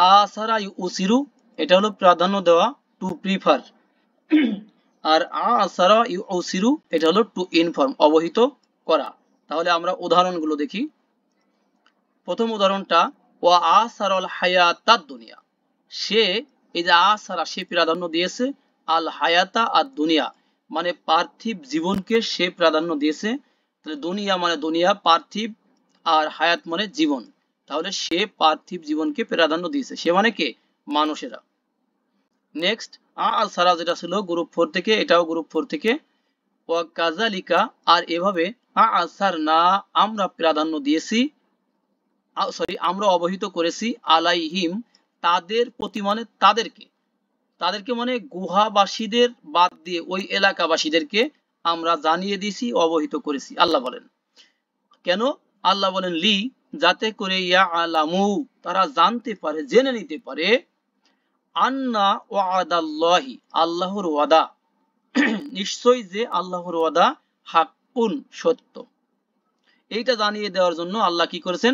আসারা ইউসিরু এটা হলো প্রাধান্য দেওয়া, টু প্রিফার। আর আসারা ইউসিরু এটা হলো টু ইনফর্ম, অবহিত করা। তাহলে আমরা উদাহরণগুলো দেখি। প্রথম উদাহরণটা, ওয়া আসারাল হায়াতাদ দুনিয়া, সে, এই যে আসারা, সে প্রাধান্য দিয়েছে আল হায়াতা আর দুনিয়া মানে পার্থিব জীবনকে সে প্রাধান্য দিয়েছে। তাহলে দুনিয়া মানে দুনিয়া পার্থিব, আর হায়াত মানে জীবন। তাহলে সে পার্থিব জীবনকে প্রাধান্য দিয়েছে, সে মানে কে, মানুষেরা। নেক্সট, আসারা যেটা ছিল গ্রুপ 4 থেকে, এটাও গ্রুপ 4 থেকে। ওয়া কাজালিকা, আর এভাবে আসার না, আমরা প্রাধান্য দিয়েছি, সরি আমরা অবহিত করেছি, আলাইহিম তাদের প্রতি মানে তাদেরকে, তাদেরকে মানে গুহাবাসীদের বাদ দিয়ে ওই এলাকাবাসীদেরকে আমরা জানিয়ে দিয়েছি, অবহিত করেছি। আল্লাহ বলেন কেন, আল্লাহ বলেন লি, যাতে করে ইয়া আলামু, তারা জানতে পারে, জেনে নিতে পারে, আন্না ওয়াদাল্লাহি, আল্লাহর ওয়াদা, নিশ্চয়ই যে আল্লাহর ওয়াদা, হাক্কুন সত্য। এইটা জানিয়ে দেওয়ার জন্য আল্লাহ কি করেছেন,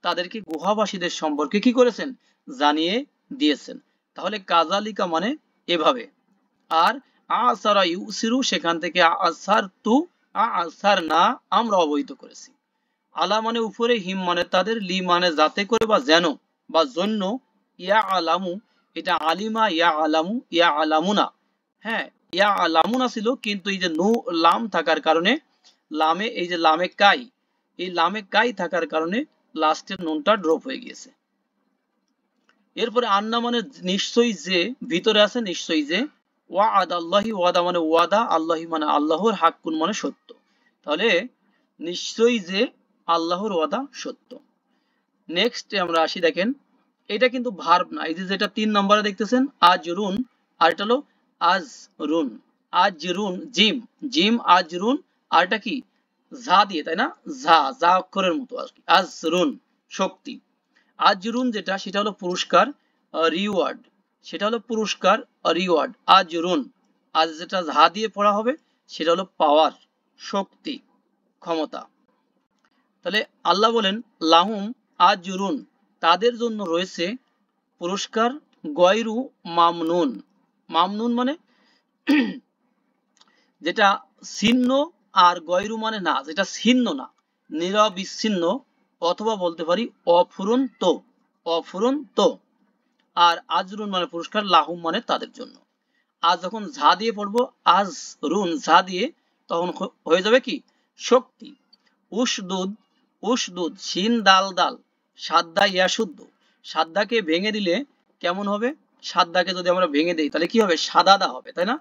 তাদেরকে গুহাবাসীদের সম্পর্কে কি করেছেন, জানিয়ে দিয়েছেন। তাহলে কাজালিকা মানে এভাবে। আর আসারা ইউসিরু, সেখান থেকে আসার তু, আসার না, আমরা অবহিত করেছি। আলা মানে উপরে, হিম মানে তাদের, লি মানে যাতে করে বা যেন বা জন্য, ইয়া আলামু এটা আলিমা, ইয়া আলামু, ইয়া আলামুনা। হ্যাঁ, ইয়া আলামুনা ছিল, কিন্তু এই যে নু লাম থাকার কারণে, লামে এই যে লামে কাই, এই লামে কাই থাকার কারণে লাস্টের নুনটা ড্রপ হয়ে গিয়েছে। এরপরে আন্না মানে নিশ্চয়ই যে, ভিতরে আছে নিশ্চয়ই যে, ওয়াদা আল্লাহি, ওয়াদা মানে ওয়াদা, আল্লাহি মানে আল্লাহর, হাক্কুন মানে সত্য। তাহলে নিশ্চয়ই যে আল্লাহর ওয়াদা সত্য। নেক্সট আমরা আসি, দেখেন এটা কিন্তু ভার্ব না, এই যে যেটা 3 নম্বরে দেখতেছেন আজরুন, আর এটা হলো আজরুন। আজরুন জিম, জিম আজরুন, আর এটা কি ঝা দিয়ে, তাই না, ঝা, যা অক্ষরের মতো আর কি, আজরুন শক্তি। আজরুন যেটা, সেটা হলো পুরস্কার, রিওয়ার্ড, সেটা হলো পুরস্কার, রিওয়ার্ড। আজরুন, আজ যেটা ঝা দিয়ে পড়া হবে সেটা হলো পাওয়ার, শক্তি, ক্ষমতা। তাহলে আল্লাহ বলেন লাহুম আজরুন, তাদের জন্য রয়েছে পুরস্কার, গয়রু মামনুন, মামনুন মানে যেটা ছিন্ন, আর গয়রু মানে না, যেটা ছিন্ন না, নিরবিচ্ছিন্ন, অথবা বলতে পারি অফুরন্ত, অফুরন্ত। আর আজরুন মানে পুরস্কার, লাহুম মানে তাদের জন্য। আজ যখন ঝা দিয়ে পড়বো, আজ রুন ঝা দিয়ে, তখন হয়ে যাবে কি শক্তি। উশদুদ, উশদুদ শিন দাল দাল, সাদ্দা ইয়া শুদ্ধ, সাদ্দাকে ভেঙে দিলে কেমন হবে, সাদ্দাকে যদি আমরা ভেঙে দিই তাহলে কি হবে, সাদাদা হবে, তাই না,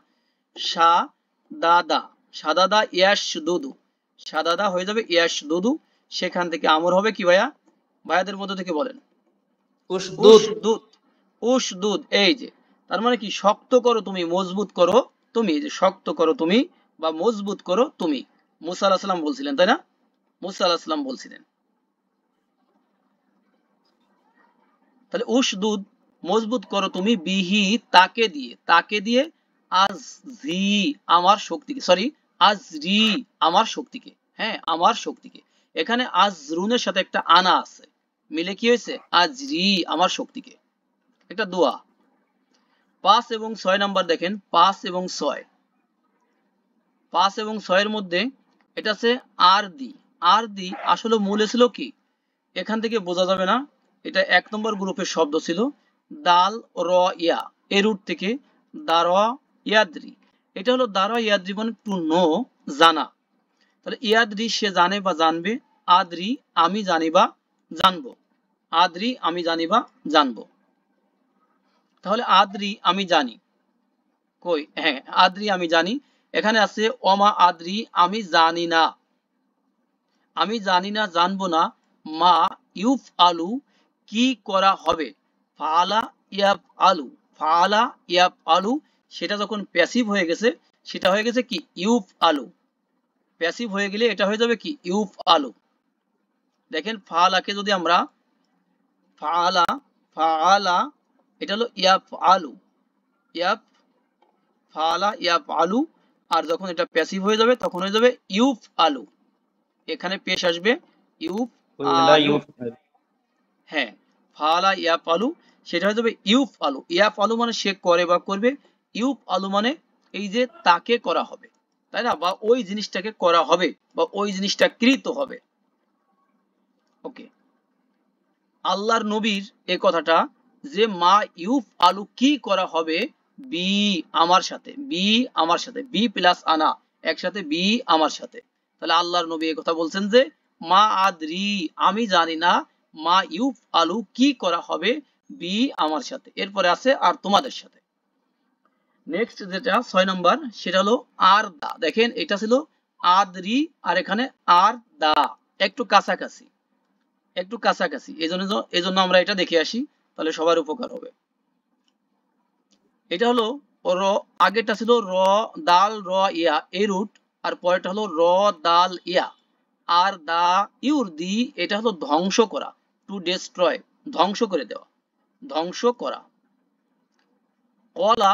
সা দাদা, সাদাদা ইয়াস দুদু, সাদাদা হয়ে যাবে ইয়াস দুদু। সেখান থেকে আমর হবে কি ভাইয়া, ভাইয়াদের মধ্যে থেকে বলেন, উশদুদ, উশদুদ, উশদুদ, এই যে তার মানে কি, শক্ত করো তুমি, মজবুত করো তুমি, এই যে শক্ত করো তুমি বা মজবুত করো তুমি, মুসা আলাইহিস সালাম বলছিলেন, তাই না, মুসা আলাইহিস সালাম বলছিলেন। তাহলে উশদুদ মজবুত করো তুমি, বিহি তাকে দিয়ে, তাকে দিয়ে, আজ জি আমার শক্তিকে, সরি আজ রি আমার শক্তিকে, হ্যাঁ আমার শক্তিকে। এখানে আজ রুনের সাথে একটা আনা আছে, মিলে কি হয়েছে, আজ রি আমার শক্তিকে, একটা দোয়া। 5 এবং 6 নাম্বার দেখেন, 5 এবং 6, 5 এবং 6 এর মধ্যে এটা আছে আর দি, আর দি আসলে মূলে ছিল কি, এখান থেকে বোঝা যাবে না, এটা 1 নম্বর গ্রুপের শব্দ ছিল, দাল র ইয়া, এর রুট থেকে দারা ইয়াদ্রি, এটা হলো দারা ইয়াদ্রি মানে টু নো, জানা। তাহলে ইয়াদ্রি সে জানে বা জানবে, আদ্রি আমি জানি বা জানবো, আদ্রি আমি জানি বা জানবো। তাহলে আদ্রি আমি জানি, কই, হ্যাঁ আদ্রি আমি জানি, এখানে আছে অমা আদ্রি আমি জানি না, আমি জানি না জানবো না, মা ইউফ আলু কি করা হবে, ফালা ইয়াফ আলু, ফালা ইয়াফ আলু, সেটা যখন প্যাসিভ হয়ে গেছে, সেটা হয়ে গেছে কি ইউফ আলু, প্যাসিভ হয়ে গেলে এটা হয়ে যাবে কি ইউফ আলু। দেখেন ফালাকে যদি আমরা ফালা, ফালা এটা হলো ইয়াফ আলু, ইয়াফ, ফালা ইয়াফ আলু, আর যখন এটা প্যাসিভ হয়ে যাবে তখন হয়ে যাবে ইউফ আলু, এখানে পেশ আসবে ইউফ ওয়ালা আলু, ইউফআল, হ্যাঁ ফালা ইয়াফ আলু, সেটা হয়ে যাবে ইউফ আলু। ইয়াফ আলু মানে সে করে বা করবে, ইউফ আলু মানে এই যে তাকে করা হবে, তাই না, বা ওই জিনিসটাকে করা হবে বা ওই জিনিসটা কৃত হবে। ওকে, আল্লাহর নবীর এই কথাটা যে মা ইউফ আলু কি করা হবে, বি আমার সাথে, বি আমার সাথে, বি প্লাস আনা একসাথে, বি আমার সাথে। তাহলে আল্লাহর নবী এই কথা বলছেন যে মা আদরি আমি জানি না, মা ইউফ আলু কি করা হবে, বি আমার সাথে, এরপরে আছে আর তোমাদের সাথে। নেক্সট যেটা 6 নম্বর সেটা হলো আর দা। দেখেন এটা ছিল আদরি আর এখানে আর দা, একটু কাছাকাছি, একটু কাছাকাছি, এজন্য আমরা এটা দেখে আসি, তাহলে সবার উপকার হবে। এটা হলো র, আগেরটা ছিল র দাল র ইয়া এই রুট, আর পরেরটা হলো র দাল ইয়া। আর দা ইউর দি এটা হলো ধ্বংস করা, টু ডেস্ট্রয়, ধ্বংস করে দেওয়া, ধ্বংস করা। কলা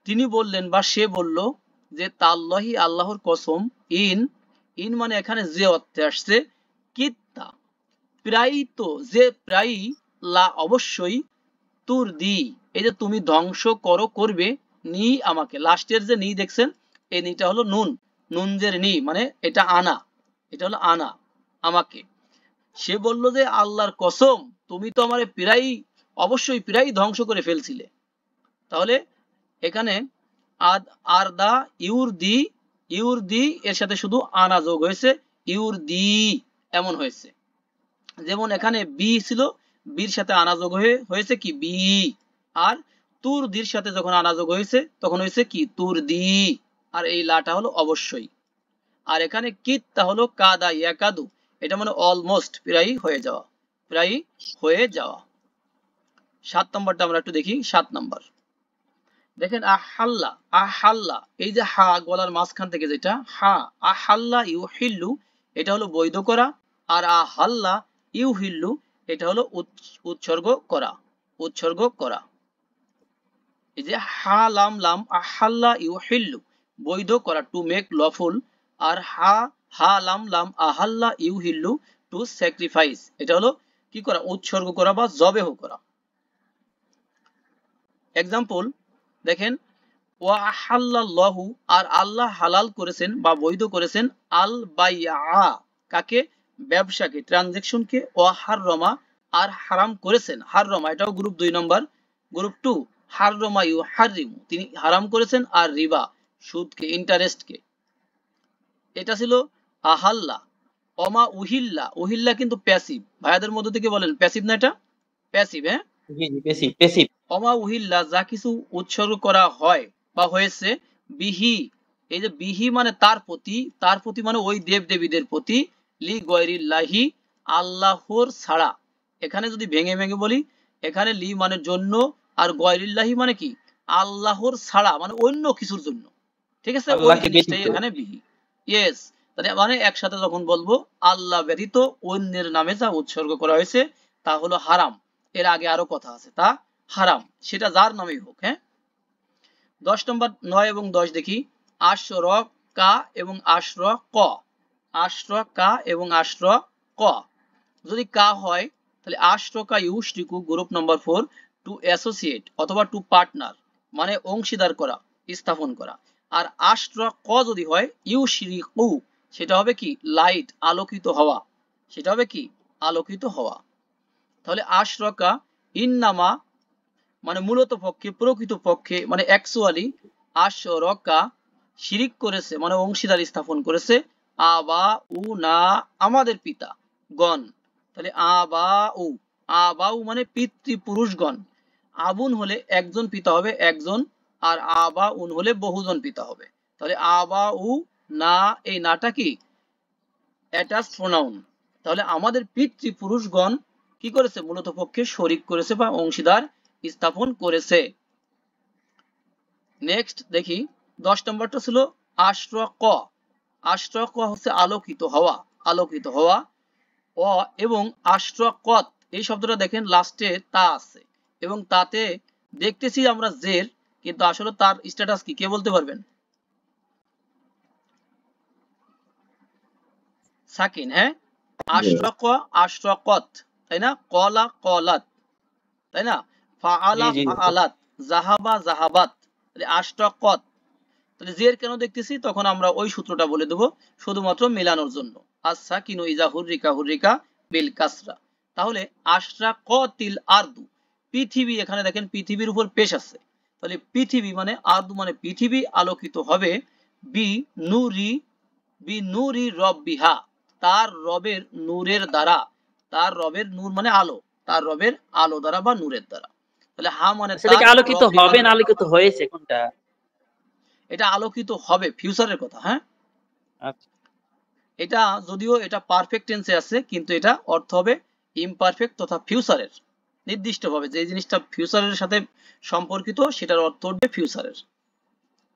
তিনি বললেন বা সে বলল যে তাল্লাহি আল্লাহর কসম, ইন ইন মানে এখানে যে অর্থে আসছে, কিত্তা প্রায়ই তো, যে প্রায়ই, লা অবশ্যই, তুর দি এই যে তুমি ধ্বংস করো করবে, নি আমাকে, লাস্টের যে নি দেখছেন এই নিটা হলো নুন, নুনজের নি মানে এটা আনা, এটা হলো আনা আমাকে। সে বলল যে আল্লাহর কসম তুমি তো আমারে প্রায়, অবশ্যই প্রায় ধ্বংস করে ফেলছিলে। তাহলে এখানে আদ আর দা ইউর দি, ইউর দি এর সাথে শুধু আনা যোগ হয়েছে, ইউর দি এমন হয়েছে। যেমন এখানে বি ছিল, বির সাথে আনা যোগ হয়েছে কি বি, আর তুর দির সাথে যখন আনা যোগ হয়েছে তখন হয়েছে কি তুর দি, আর এই লাটা হলো অবশ্যই। আর এখানে কিত্তা হলো কাদা ইয়াকাদু, এটা মানে অলমোস্ট প্রায় হয়ে যাওয়া, প্রায় হয়ে যাওয়া। 7 নম্বরটা আমরা একটু দেখি। 7 নম্বর দেখেন আহাল্লা, আহাল্লা এই যে হা গলার মাঝখান থেকে যেটা হা, আহাল্লা ইউহিল্লু এটা হলো বৈধ করা, আর আহাল্লা ইউহিল্লু এটা হলো উৎসর্গ করা, উৎসর্গ করা। এই যে হা লাম লাম আহাল্লা ইউহিল্লু বৈধ করা, টু মেক লফুল, আর হা হা লাম লাম আহাল্লা ইউহিল্লু টু স্যাক্রিফাইস এটা হলো কি করা, উৎসর্গ করা বা জবেহ করা। এক্সাম্পল দেখেন ওয়া আহাল্লাল্লাহু আর আল্লাহ হালাল করেছেন বা বৈধ করেছেন, আল বাইআ কাকে, ব্যবসাকে, ট্রানজাকশনকে, ওয়া হাররমা আর হারাম করেছেন, হাররমা এটাও গ্রুপ 2 নম্বর। গ্রুপ 2 হাররমা ইউহাররিমু তিনি হারাম করেছেন, আর রিবা সুদকে, ইন্টারেস্টকে। এটা ছিল আহাল্লা। অমা উহিল্লা, উহিল্লা কিন্তু প্যাসিভ, ভাইয়াদের মধ্য থেকে বলেন প্যাসিভ না এটা, প্যাসিভ হ্যাঁ। জি জি, পেসিভ পেসিভ। অমা উহিল্লা যা কিছু উৎসর্গ করা হয় বা হয়েছে, বিহি এই যে বিহি মানে তার প্রতি, তার প্রতি মানে ওই দেব দেবীদের প্রতি, লি গয়রিল্লাহি আল্লাহর ছাড়া। এখানে যদি ভেঙে ভেঙে বলি, এখানে লি মানে জন্য, আর গয়রিল্লাহি মানে কি আল্লাহর ছাড়া মানে অন্য কিছুর জন্য, ঠিক আছে, ওই আল্লাহকে জিনিসটাই ব্যতীত। এখানে বিহি। ইয়েস, তাহলে মানে একসাথে যখন বলবো আল্লাহ ব্যতীত অন্যের নামে যা উৎসর্গ করা হয়েছে তা হলো হারাম, এর আগে আরো কথা আছে, তা হারাম, সেটা যার নামেই হোক হ্যাঁ। 10 নম্বর 9 এবং 10 দেখি। আশ্র কা এবং আশ্র ক, আশ্র কা এবং আশ্র ক। যদি কা হয় তাহলে আশ্র কা ইউশরিকু গ্রুপ নাম্বার 4 টু অ্যাসোসিয়েট অথবা টু পার্টনার মানে অংশীদার করা, স্থাপন করা। আর আশ্র ক যদি হয় ইউশরিকু সেটা হবে কি লাইট, আলোকিত হওয়া, সেটা হবে কি আলোকিত হওয়া। তাহলে আশরকা ইন্নামা মানে মূলত পক্ষে, প্রকৃত পক্ষে মানে অ্যাকচুয়ালি, আশরকা শিরিক করেছে মানে অংশীদার স্থাপন করেছে, আবা উ না আমাদের পিতা গণ। তাহলে আবা উ, আবাউ মানে পিতৃপুরুষগণ, আবুন হলে একজন পিতা হবে একজন, আর আবা উন হলে বহুজন পিতা হবে। তাহলে আবা উ না এই নাটা কি অ্যাটাচ প্রোনাউন। তাহলে আমাদের পিতৃপুরুষগণ কি করেছে, মূলত পক্ষে শরিক করেছে বা অংশীদার স্থাপন করেছে। নেক্সট দেখি 10 নম্বরটা ছিল আশ্রক, আশ্রক হচ্ছে আলোকিত হওয়া, আলোকিত হওয়া। অ এবং আশ্রকত এই শব্দটা দেখেন লাস্টে তা আছে এবং তাতে দেখতেছি আমরা জের, কিন্তু আসলে তার স্ট্যাটাস কি কে বলতে পারবেন? সাকিন হ্যাঁ। আশরাক আশরাকত তাই না, কলা কলাত তাই না, জি ফাআলা জি ফাআলাত, জাহাবা জাহাবাত। তাহলে আশরাকাত, তাহলে জের কেন দেখতেছি, তখন আমরা ওই সূত্রটা বলে দেব শুধুমাত্র মেলানোর জন্য। আস-সাকিনু ইযা হুররিকা হুররিকা বিল কাসরা। তাহলে আশরাকাতিল আরদু, পৃথিবী, এখানে দেখেন পৃথিবীর উপর পেশ আছে, তাহলে পৃথিবী মানে আরদু মানে পৃথিবী আলোকিত হবে বি নূরি, বি নূরি রব্বিহা, তার রবের নূরের দ্বারা। তার রবের নূর মানে আলো, তার রবের আলো দ্বারা বা নূরের দ্বারা। তাহলে হা মানে সেটা তার, কি আলোকিত রব্বি হবে মানে, না আলোকিত হয়েছে কোনটা? এটা আলোকিত হবে, ফিউচারের কথা। হ্যাঁ, আচ্ছা এটা যদিও এটা পারফেক্ট টেন্সে আছে, কিন্তু এটা অর্থ হবে ইমপারফেক্ট তথা ফিউচারের, নির্দিষ্টভাবে যে জিনিসটা ফিউচারের সাথে সম্পর্কিত সেটার অর্থ হবে ফিউচারের।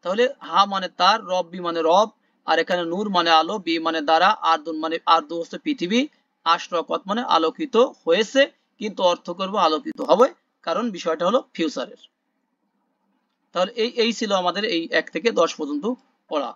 তাহলে হা মানে তার, রব্বি মানে রব, আর এখানে নূর মানে আলো, বি মানে দ্বারা, আরদুন মানে আরদু হচ্ছে পৃথিবী, আশরাকাত মানে আলোকিত হয়েছে, কিন্তু অর্থ করব আলোকিত হবে, কারণ বিষয়টা হলো ফিউচারের। তাহলে এই ছিল আমাদের এই 1 থেকে 10 পর্যন্ত পড়া।